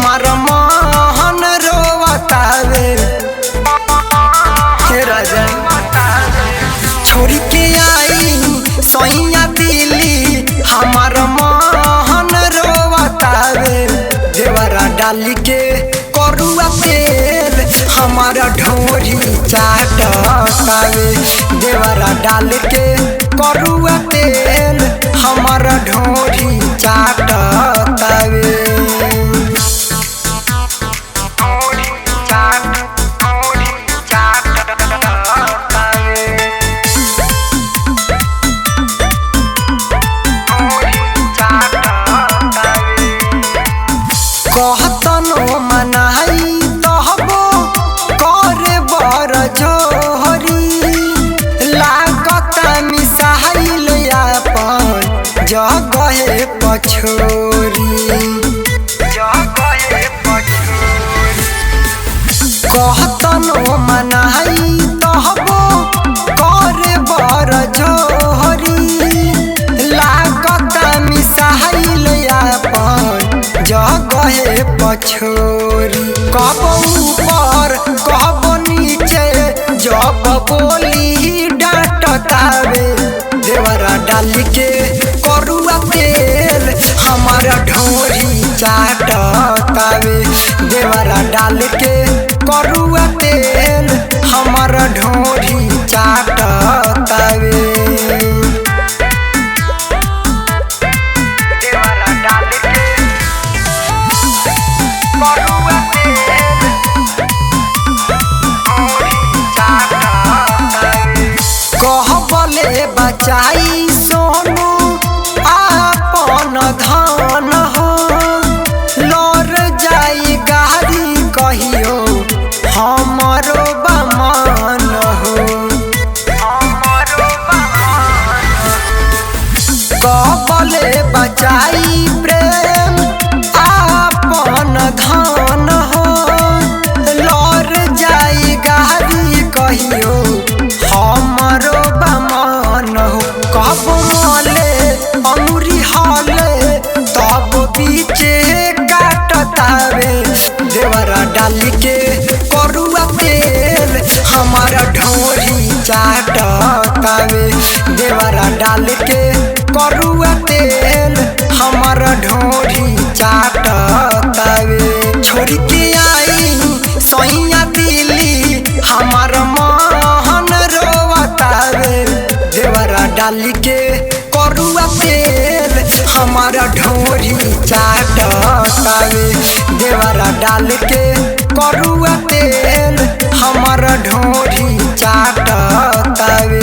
हमार मन रोवतावे हे राजा छोड़ी के आई सैया दिली हमार मन रोवतावे देवरा डाली के करुआ तेल हमारा ढोरी चाटतावे देवरा डाल के करुआ तेल हमारा ढोरी चाटतावे कहतनो मनाई तहबो करे बर जोहरी लागता मिसाइल अपन जगहे पछोरी कहतनो मनाई तहबो करे बर जोहरी लागता मिसाइल अपन जगहे पछोरी कब ऊपर कब नीचे जब बोली डांटतावे देवरा डाल के करुआ तेल हमारा ढोरी चाटतावे देवरा डाल के करुआ तेल हमारा ढोरी चाटतावे कहबले बचाई सोनू आपन धन हो लड़ जाई गाड़ी कहियो हमरो बमन हो कहबले बचाई प्रेम आपन धन हो लड़ जाई गाड़ी कहियो हमरो बमन हो कब मले अंगुरी हले तब बीचे काटतावे देवरा डाल के करुआ तेल हमारा ढोरी चाटतावे देवरा डाल के करुआ तेल हमारा ढोरी चाटतावे छोड़ी के आई सैया दिली हमार मन रोवतावे देवरा डाल के करुआ तेल हमारा ढोरी चाटतावे देवरा डाल के करुआ तेल हमारा ढोरी चाटतावे।